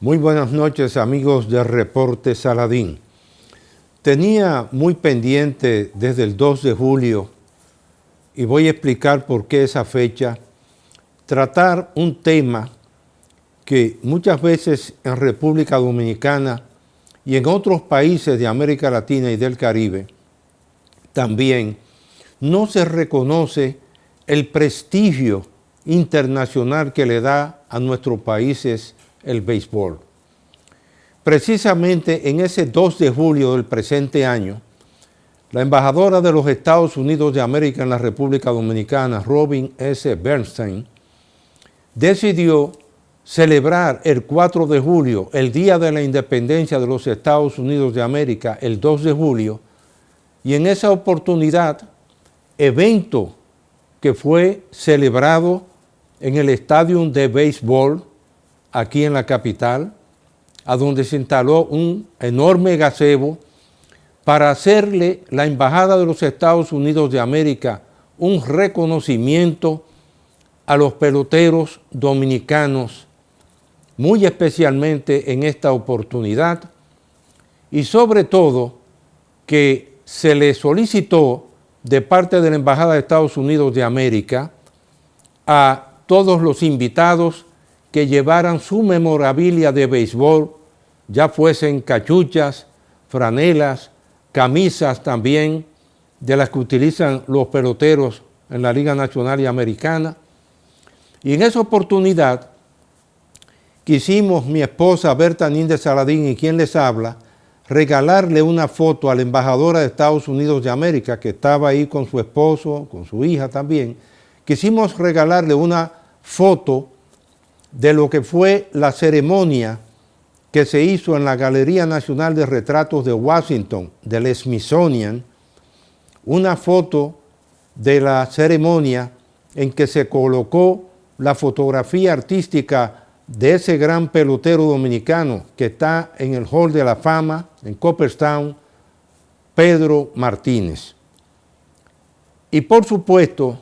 Muy buenas noches, amigos de Reporte Saladín. Tenía muy pendiente desde el 2 de julio, y voy a explicar por qué esa fecha, tratar un tema que muchas veces en República Dominicana y en otros países de América Latina y del Caribe también no se reconoce el prestigio internacional que le da a nuestros países el béisbol. Precisamente en ese 2 de julio del presente año, la embajadora de los Estados Unidos de América en la República Dominicana, Robin S. Bernstein, decidió celebrar el 4 de julio, el Día de la Independencia de los Estados Unidos de América, el 2 de julio, y en esa oportunidad, evento que fue celebrado en el estadio de béisbol aquí en la capital, a donde se instaló un enorme gazebo para hacerle la Embajada de los Estados Unidos de América un reconocimiento a los peloteros dominicanos, muy especialmente en esta oportunidad, y sobre todo que se le solicitó de parte de la Embajada de Estados Unidos de América a todos los invitados que llevaran su memorabilia de béisbol, ya fuesen cachuchas, franelas, camisas también, de las que utilizan los peloteros en la Liga Nacional y Americana. Y en esa oportunidad quisimos, mi esposa Berta Níndez Saladín y quien les habla, regalarle una foto a la embajadora de Estados Unidos de América, que estaba ahí con su esposo, con su hija también. Quisimos regalarle una foto de lo que fue la ceremonia que se hizo en la Galería Nacional de Retratos de Washington, del Smithsonian, una foto de la ceremonia en que se colocó la fotografía artística de ese gran pelotero dominicano que está en el Hall de la Fama, en Cooperstown, Pedro Martínez. Y por supuesto,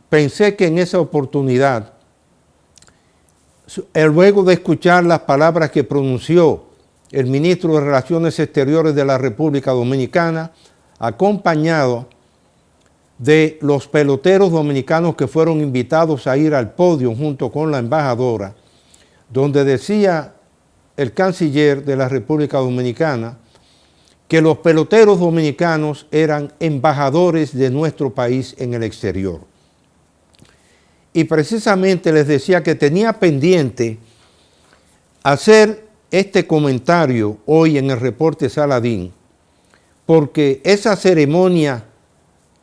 pensé que en esa oportunidad, luego de escuchar las palabras que pronunció el ministro de Relaciones Exteriores de la República Dominicana, acompañado de los peloteros dominicanos que fueron invitados a ir al podio junto con la embajadora, donde decía el canciller de la República Dominicana que los peloteros dominicanos eran embajadores de nuestro país en el exterior. Y precisamente les decía que tenía pendiente hacer este comentario hoy en el Reporte Saladín, porque esa ceremonia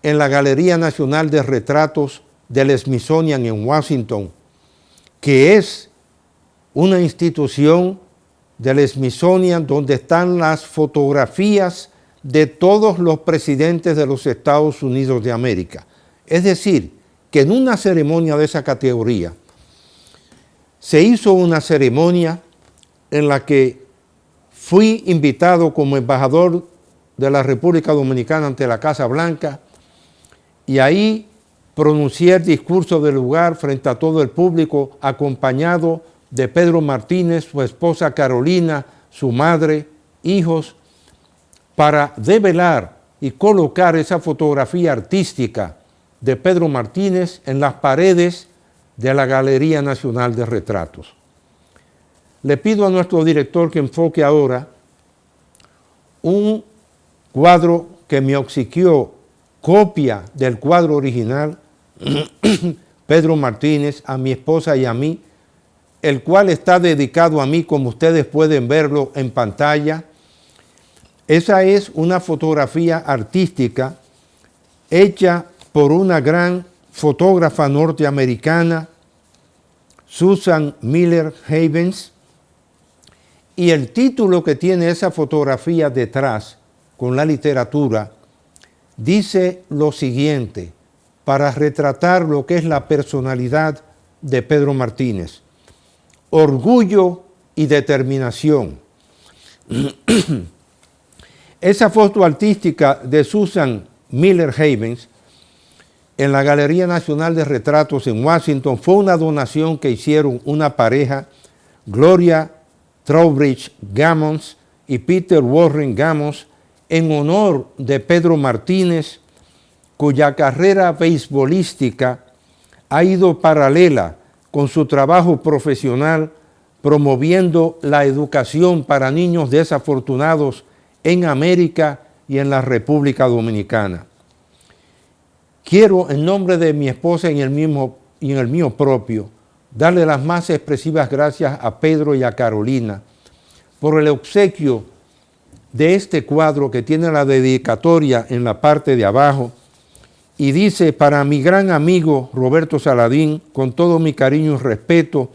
en la Galería Nacional de Retratos del Smithsonian en Washington, que es una institución del Smithsonian donde están las fotografías de todos los presidentes de los Estados Unidos de América. Es decir, que en una ceremonia de esa categoría se hizo una ceremonia en la que fui invitado como embajador de la República Dominicana ante la Casa Blanca, y ahí pronuncié el discurso del lugar frente a todo el público, acompañado de Pedro Martínez, su esposa Carolina, su madre, hijos, para develar y colocar esa fotografía artística de Pedro Martínez en las paredes de la Galería Nacional de Retratos. Le pido a nuestro director que enfoque ahora un cuadro que me obsequió, copia del cuadro original, Pedro Martínez, a mi esposa y a mí, el cual está dedicado a mí, como ustedes pueden verlo en pantalla. Esa es una fotografía artística hecha por una gran fotógrafa norteamericana, Susan Miller Havens, y el título que tiene esa fotografía detrás, con la literatura, dice lo siguiente, para retratar lo que es la personalidad de Pedro Martínez: orgullo y determinación. Esa foto artística de Susan Miller Havens en la Galería Nacional de Retratos en Washington fue una donación que hicieron una pareja, Gloria Trowbridge Gammons y Peter Warren Gammons en honor de Pedro Martínez, cuya carrera beisbolística ha ido paralela con su trabajo profesional promoviendo la educación para niños desafortunados en América y en la República Dominicana. Quiero, en nombre de mi esposa y en el mío propio, darle las más expresivas gracias a Pedro y a Carolina por el obsequio de este cuadro que tiene la dedicatoria en la parte de abajo y dice: para mi gran amigo Roberto Saladín, con todo mi cariño y respeto,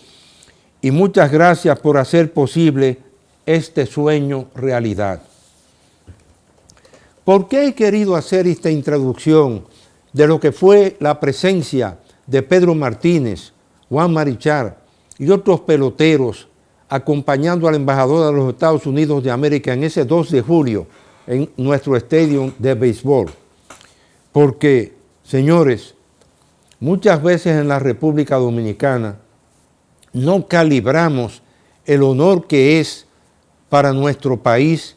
y muchas gracias por hacer posible este sueño realidad. ¿Por qué he querido hacer esta introducción de lo que fue la presencia de Pedro Martínez, Juan Marichal y otros peloteros acompañando al embajador de los Estados Unidos de América en ese 2 de julio en nuestro estadio de béisbol? Porque, señores, muchas veces en la República Dominicana no calibramos el honor que es para nuestro país,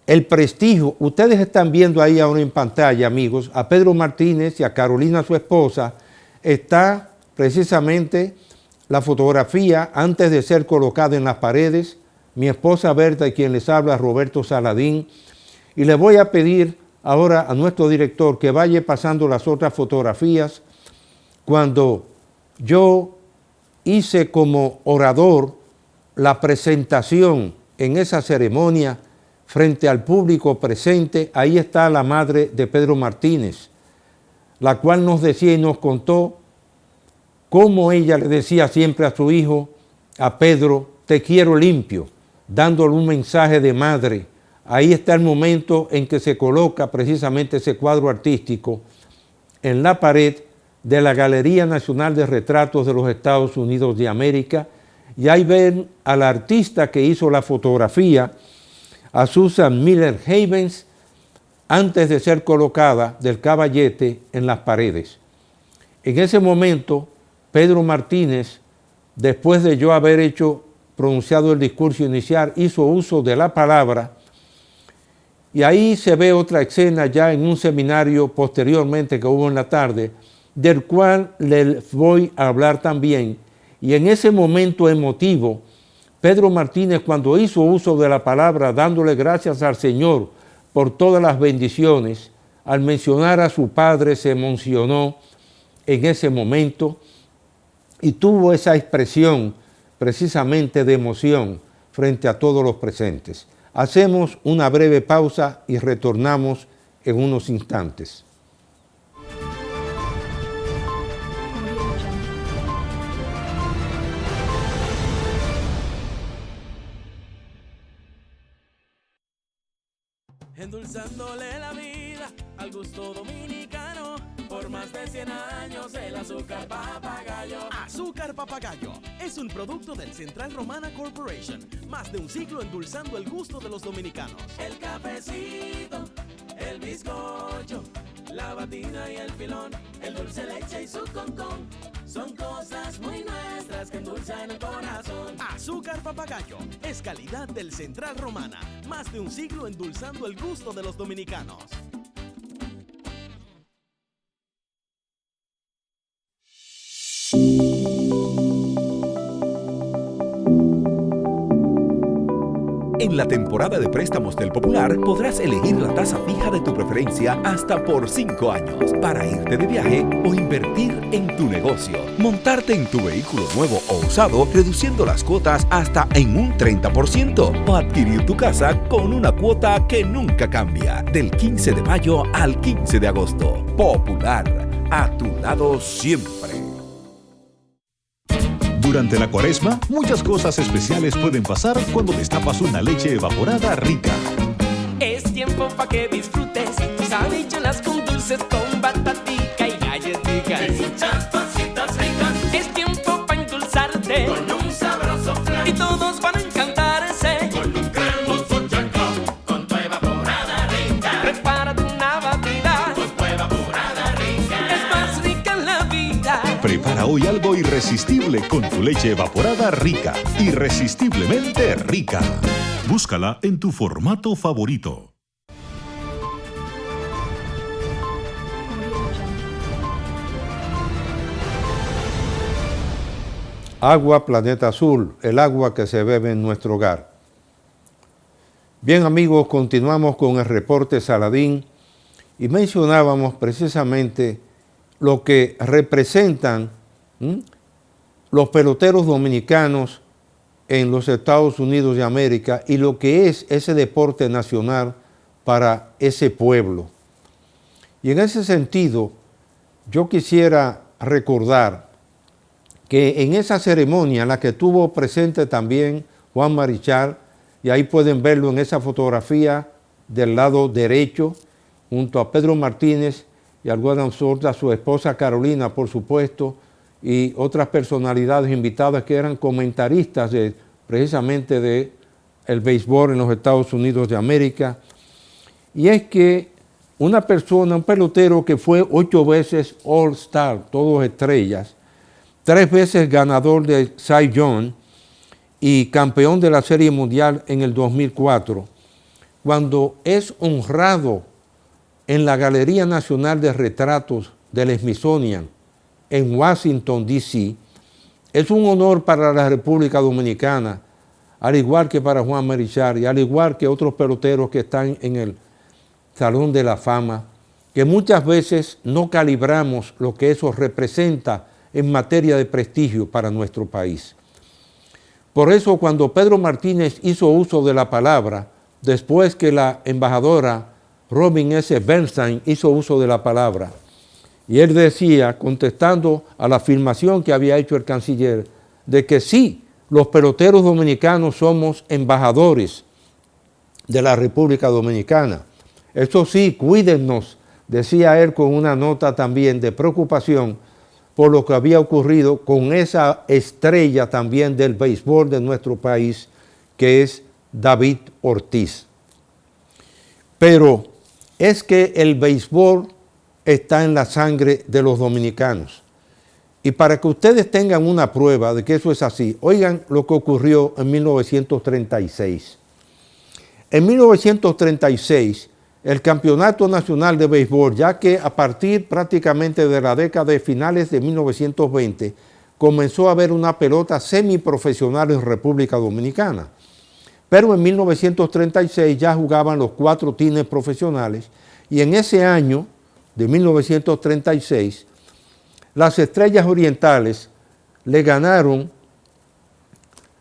el prestigio. Ustedes están viendo ahí ahora en pantalla, amigos, a Pedro Martínez y a Carolina, su esposa. Está precisamente la fotografía antes de ser colocada en las paredes. Mi esposa Berta, y quien les habla, Roberto Saladín. Y le voy a pedir ahora a nuestro director que vaya pasando las otras fotografías. Cuando yo hice como orador la presentación en esa ceremonia frente al público presente, ahí está la madre de Pedro Martínez, la cual nos decía y nos contó cómo ella le decía siempre a su hijo, a Pedro: te quiero limpio, dándole un mensaje de madre. Ahí está el momento en que se coloca precisamente ese cuadro artístico en la pared de la Galería Nacional de Retratos de los Estados Unidos de América, y ahí ven al artista que hizo la fotografía, a Susan Miller Havens, antes de ser colocada del caballete en las paredes. En ese momento, Pedro Martínez, después de yo haber pronunciado el discurso inicial, hizo uso de la palabra, y ahí se ve otra escena ya en un seminario posteriormente que hubo en la tarde, del cual les voy a hablar también. Y en ese momento emotivo, Pedro Martínez, cuando hizo uso de la palabra, dándole gracias al Señor por todas las bendiciones, al mencionar a su padre, se emocionó en ese momento y tuvo esa expresión precisamente de emoción frente a todos los presentes. Hacemos una breve pausa y retornamos en unos instantes. Endulzándole la vida al gusto dominicano, por más de 100 años el azúcar papagayo. Azúcar Papagayo es un producto del Central Romana Corporation, más de un siglo endulzando el gusto de los dominicanos. El cafecito, el bizcocho, la batina y el filón, el dulce leche y su concón, son cosas muy nuestras que endulzan el corazón. Azúcar Papagayo es calidad del Central Romana, más de un siglo endulzando el gusto de los dominicanos. En la temporada de préstamos del Popular podrás elegir la tasa fija de tu preferencia hasta por 5 años para irte de viaje o invertir en tu negocio. Montarte en tu vehículo nuevo o usado reduciendo las cuotas hasta en un 30% o adquirir tu casa con una cuota que nunca cambia. Del 15 de mayo al 15 de agosto. Popular, a tu lado siempre. Durante la Cuaresma, muchas cosas especiales pueden pasar cuando destapas una leche evaporada rica. Es tiempo pa' que disfrutes sabrichuelas con dulces, con batatica y galletitas. Y muchas cositas ricas. Es tiempo pa' endulzarte con un sabroso flan. Y todos van a encantarse con un cremoso chacón, con tu evaporada rica. Prepárate una batida con tu evaporada rica. Es más rica en la vida. Prepara hoy hoy algo irresistible con tu leche evaporada Rica. Irresistiblemente rica. Búscala en tu formato favorito. Agua Planeta Azul, el agua que se bebe en nuestro hogar. Bien amigos, continuamos con el reporte Saladín y mencionábamos precisamente lo que representan los peloteros dominicanos en los Estados Unidos de América y lo que es ese deporte nacional para ese pueblo. Y en ese sentido, yo quisiera recordar que en esa ceremonia en la que estuvo presente también Juan Marichal, y ahí pueden verlo en esa fotografía del lado derecho, junto a Pedro Martínez y alguna sorda, su esposa Carolina, por supuesto, y otras personalidades invitadas que eran comentaristas precisamente del béisbol en los Estados Unidos de América. Y es que una persona, un pelotero que fue 8 veces All-Star, todos estrellas, 3 veces ganador de Cy Young y campeón de la Serie Mundial en el 2004, cuando es honrado en la Galería Nacional de Retratos del Smithsonian en Washington, D.C., es un honor para la República Dominicana, al igual que para Juan Marichal y al igual que otros peloteros que están en el Salón de la Fama, que muchas veces no calibramos lo que eso representa en materia de prestigio para nuestro país. Por eso cuando Pedro Martínez hizo uso de la palabra, después que la embajadora Robin S. Bernstein hizo uso de la palabra, y él decía, contestando a la afirmación que había hecho el canciller, de que sí, los peloteros dominicanos somos embajadores de la República Dominicana. Eso sí, cuídennos, decía él con una nota también de preocupación por lo que había ocurrido con esa estrella también del béisbol de nuestro país, que es David Ortiz. Pero es que el béisbol está en la sangre de los dominicanos. Y para que ustedes tengan una prueba de que eso es así, oigan lo que ocurrió en 1936. En 1936, el Campeonato Nacional de Béisbol, ya que a partir prácticamente de la década de finales de 1920, comenzó a haber una pelota semiprofesional en República Dominicana. Pero en 1936 ya jugaban los 4 teams profesionales y en ese año de 1936, las Estrellas Orientales le ganaron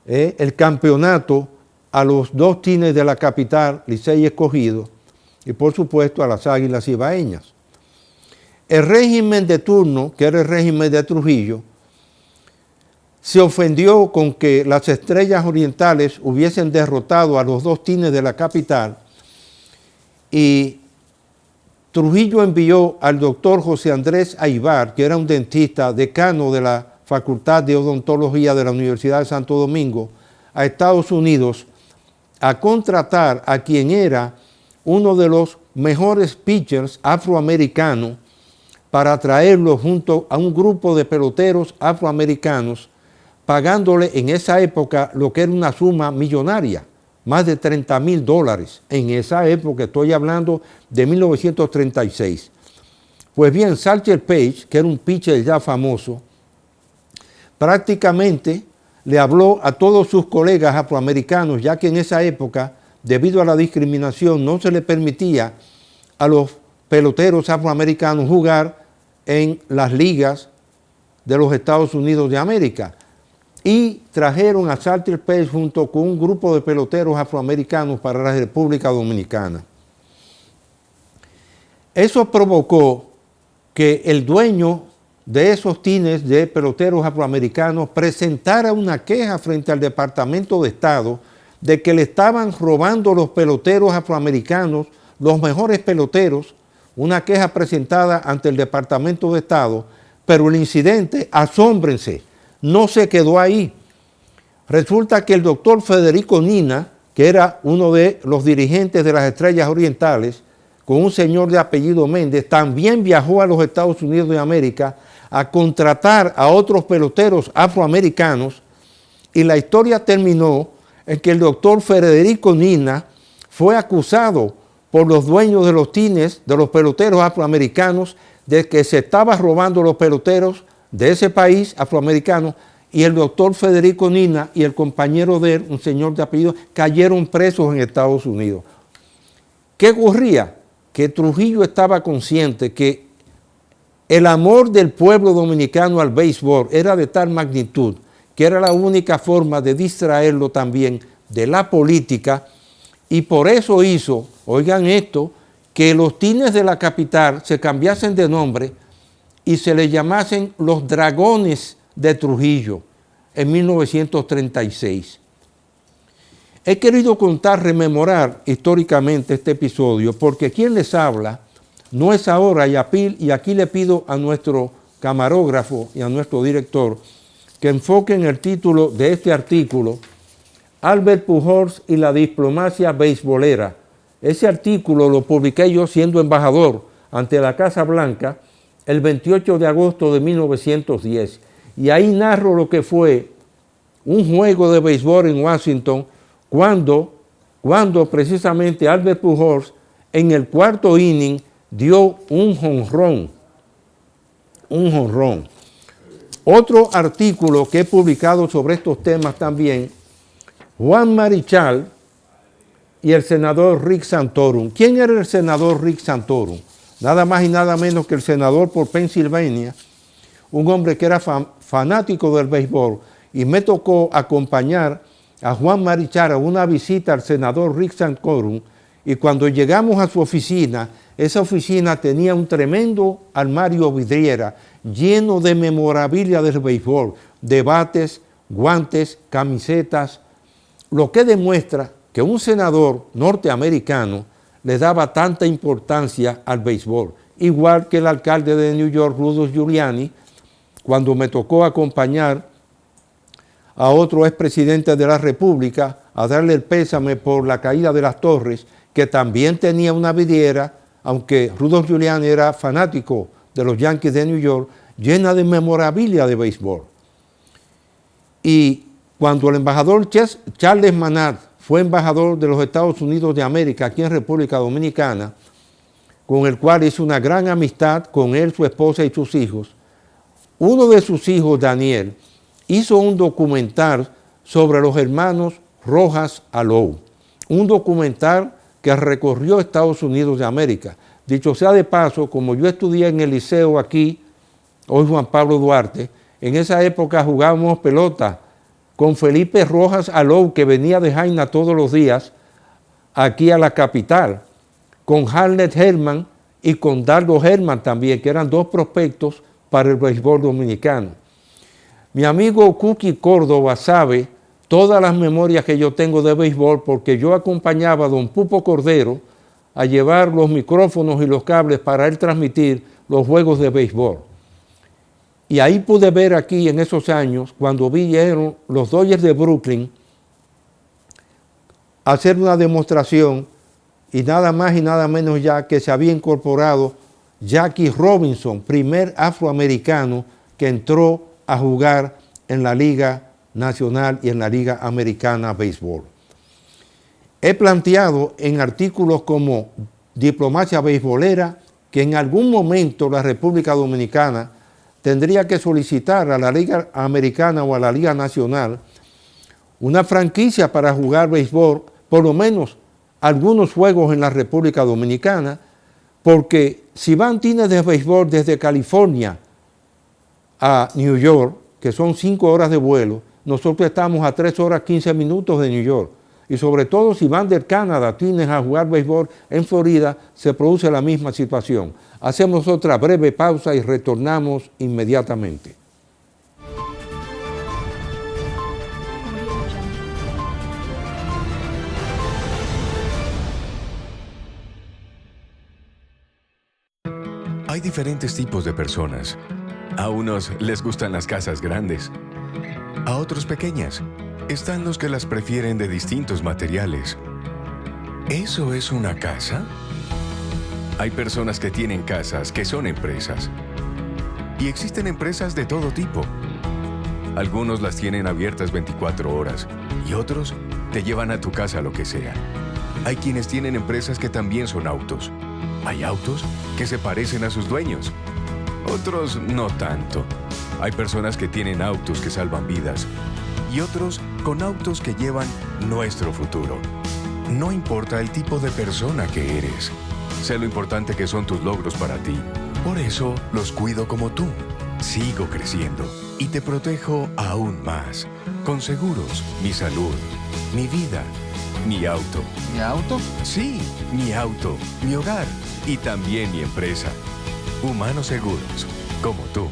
el campeonato a los 2 teams de la capital, Licey y Escogido, y por supuesto a las Águilas Ibaeñas. El régimen de turno, que era el régimen de Trujillo, se ofendió con que las Estrellas Orientales hubiesen derrotado a los 2 teams de la capital y Trujillo envió al doctor José Andrés Aybar, que era un dentista decano de la Facultad de Odontología de la Universidad de Santo Domingo, a Estados Unidos a contratar a quien era uno de los mejores pitchers afroamericanos para traerlo junto a un grupo de peloteros afroamericanos, pagándole en esa época lo que era una suma millonaria, más de $30,000 en esa época, estoy hablando de 1936. Pues bien, Salter Page, que era un pitcher ya famoso, prácticamente le habló a todos sus colegas afroamericanos, ya que en esa época, debido a la discriminación, no se le permitía a los peloteros afroamericanos jugar en las ligas de los Estados Unidos de América. Y trajeron a Salter Page junto con un grupo de peloteros afroamericanos para la República Dominicana. Eso provocó que el dueño de esos teams de peloteros afroamericanos presentara una queja frente al Departamento de Estado de que le estaban robando los peloteros afroamericanos, los mejores peloteros, una queja presentada ante el Departamento de Estado, pero el incidente, asómbrense, no se quedó ahí. Resulta que el doctor Federico Nina, que era uno de los dirigentes de las Estrellas Orientales, con un señor de apellido Méndez, también viajó a los Estados Unidos de América a contratar a otros peloteros afroamericanos, y la historia terminó en que el doctor Federico Nina fue acusado por los dueños de los teams, de los peloteros afroamericanos, de que se estaba robando los peloteros de ese país afroamericano, y el doctor Federico Nina y el compañero de él, un señor de apellido, cayeron presos en Estados Unidos. ¿Qué ocurría? Que Trujillo estaba consciente que el amor del pueblo dominicano al béisbol era de tal magnitud que era la única forma de distraerlo también de la política, y por eso hizo, oigan esto, que los teams de la capital se cambiasen de nombre y se le llamasen los Dragones de Trujillo en 1936. He querido contar, rememorar históricamente este episodio porque quien les habla no es ahora Yapil, y aquí le pido a nuestro camarógrafo y a nuestro director que enfoquen el título de este artículo, Albert Pujols y la diplomacia beisbolera. Ese artículo lo publiqué yo siendo embajador ante la Casa Blanca el 28 de agosto de 1910. Y ahí narro lo que fue un juego de béisbol en Washington cuando precisamente Albert Pujols en el cuarto inning dio un jonrón. Otro artículo que he publicado sobre estos temas también, Juan Marichal y el senador Rick Santorum. ¿Quién era el senador Rick Santorum? Nada más y nada menos que el senador por Pensilvania, un hombre que era fanático del béisbol, y me tocó acompañar a Juan Marichal a una visita al senador Rick Santorum, y cuando llegamos a su oficina, esa oficina tenía un tremendo armario vidriera lleno de memorabilia del béisbol, de bates, guantes, camisetas, lo que demuestra que un senador norteamericano le daba tanta importancia al béisbol, igual que el alcalde de New York, Rudolph Giuliani, cuando me tocó acompañar a otro expresidente de la República a darle el pésame por la caída de las torres, que también tenía una vidriera, aunque Rudolph Giuliani era fanático de los Yankees de New York, llena de memorabilia de béisbol. Y cuando el embajador Charles Manat fue embajador de los Estados Unidos de América aquí en República Dominicana, con el cual hizo una gran amistad con él, su esposa y sus hijos, uno de sus hijos, Daniel, hizo un documental sobre los hermanos Rojas Alou, un documental que recorrió Estados Unidos de América. Dicho sea de paso, como yo estudié en el liceo aquí, hoy Juan Pablo Duarte, en esa época jugábamos pelota con Felipe Rojas Alou, que venía de Jaina todos los días aquí a la capital, con Harlet Herman y con Dardo Herman también, que eran dos prospectos para el béisbol dominicano. Mi amigo Cookie Córdoba sabe todas las memorias que yo tengo de béisbol porque yo acompañaba a don Pupo Cordero a llevar los micrófonos y los cables para él transmitir los juegos de béisbol. Y ahí pude ver aquí en esos años, cuando vieron los Dodgers de Brooklyn hacer una demostración, y nada más y nada menos ya que se había incorporado Jackie Robinson, primer afroamericano que entró a jugar en la Liga Nacional y en la Liga Americana Béisbol. He planteado en artículos como Diplomacia Beisbolera que en algún momento la República Dominicana tendría que solicitar a la Liga Americana o a la Liga Nacional una franquicia para jugar béisbol, por lo menos algunos juegos en la República Dominicana, porque si van teams de béisbol desde California a New York, que son 5 horas de vuelo, nosotros estamos a 3 horas 15 minutos de New York. Y sobre todo si van del Canadá teams a jugar béisbol en Florida, se produce la misma situación. Hacemos otra breve pausa y retornamos inmediatamente. Hay diferentes tipos de personas. A unos les gustan las casas grandes, a otros pequeñas. Están los que las prefieren de distintos materiales. ¿Eso es una casa? Hay personas que tienen casas que son empresas. Y existen empresas de todo tipo. Algunos las tienen abiertas 24 horas y otros te llevan a tu casa lo que sea. Hay quienes tienen empresas que también son autos. Hay autos que se parecen a sus dueños. Otros no tanto. Hay personas que tienen autos que salvan vidas y otros con autos que llevan nuestro futuro. No importa el tipo de persona que eres. Sé lo importante que son tus logros para ti. Por eso los cuido como tú. Sigo creciendo y te protejo aún más. Con seguros, mi salud, mi vida, mi auto. ¿Mi auto? Sí, mi auto, mi hogar y también mi empresa. Humanos Seguros, como tú.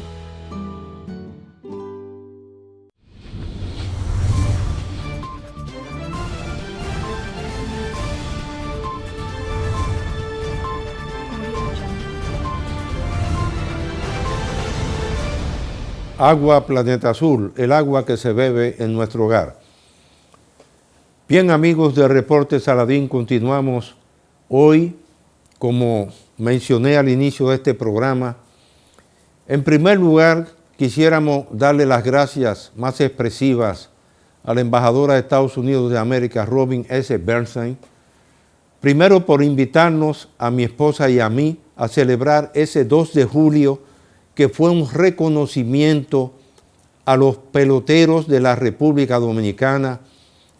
Agua Planeta Azul, el agua que se bebe en nuestro hogar. Bien, amigos de Reporte Saladín, continuamos hoy, como mencioné al inicio de este programa. En primer lugar, quisiéramos darle las gracias más expresivas a la embajadora de Estados Unidos de América, Robin S. Bernstein, primero por invitarnos a mi esposa y a mí a celebrar ese 2 de julio, que fue un reconocimiento a los peloteros de la República Dominicana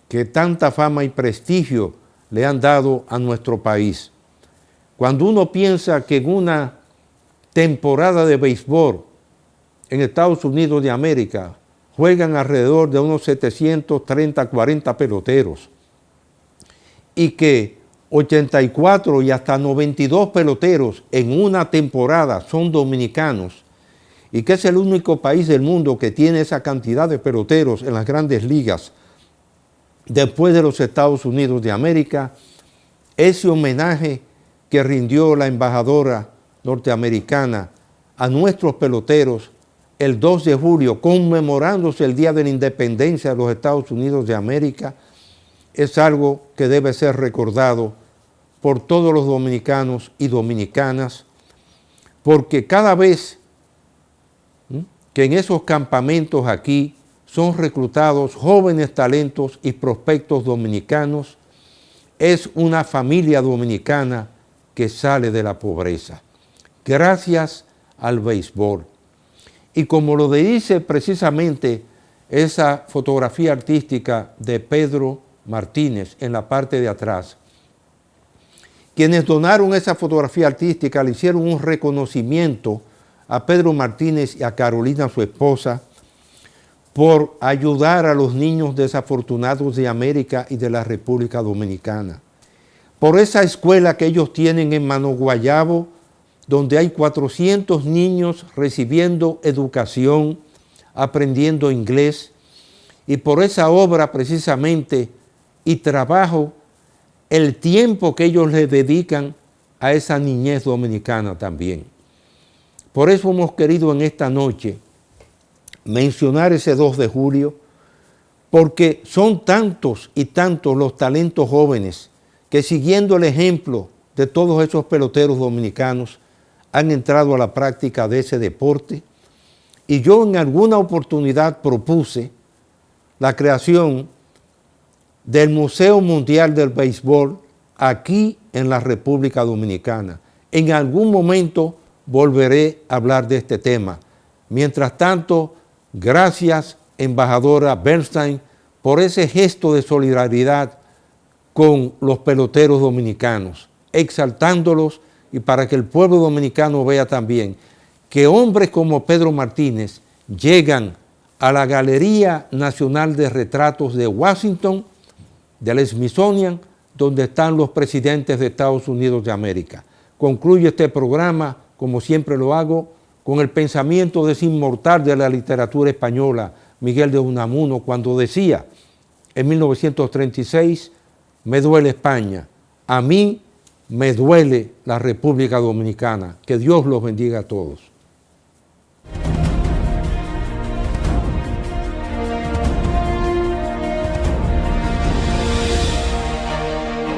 que tanta fama y prestigio le han dado a nuestro país. Cuando uno piensa que en una temporada de béisbol en Estados Unidos de América juegan alrededor de unos 730, 40 peloteros y que 84 y hasta 92 peloteros en una temporada son dominicanos y que es el único país del mundo que tiene esa cantidad de peloteros en las grandes ligas después de los Estados Unidos de América, ese homenaje que rindió la embajadora norteamericana a nuestros peloteros el 2 de julio, conmemorándose el Día de la Independencia de los Estados Unidos de América, es algo que debe ser recordado por todos los dominicanos y dominicanas, porque cada vez que en esos campamentos aquí son reclutados jóvenes talentos y prospectos dominicanos, es una familia dominicana que sale de la pobreza, gracias al béisbol. Y como lo dice precisamente esa fotografía artística de Pedro Martínez en la parte de atrás, quienes donaron esa fotografía artística le hicieron un reconocimiento a Pedro Martínez y a Carolina, su esposa, por ayudar a los niños desafortunados de América y de la República Dominicana. Por esa escuela que ellos tienen en Mano Guayabo, donde hay 400 niños recibiendo educación, aprendiendo inglés, y por esa obra precisamente y trabajo, el tiempo que ellos le dedican a esa niñez dominicana también. Por eso hemos querido en esta noche mencionar ese 2 de julio, porque son tantos y tantos los talentos jóvenes que, siguiendo el ejemplo de todos esos peloteros dominicanos, han entrado a la práctica de ese deporte. Y yo en alguna oportunidad propuse la creación del Museo Mundial del Béisbol aquí en la República Dominicana. En algún momento volveré a hablar de este tema. Mientras tanto, gracias, embajadora Bernstein, por ese gesto de solidaridad con los peloteros dominicanos, exaltándolos, y para que el pueblo dominicano vea también que hombres como Pedro Martínez llegan a la Galería Nacional de Retratos de Washington, del Smithsonian, donde están los presidentes de Estados Unidos de América. Concluyo este programa, como siempre lo hago, con el pensamiento de ese inmortal de la literatura española, Miguel de Unamuno, cuando decía en 1936, me duele España, a mí me duele la República Dominicana. Que Dios los bendiga a todos.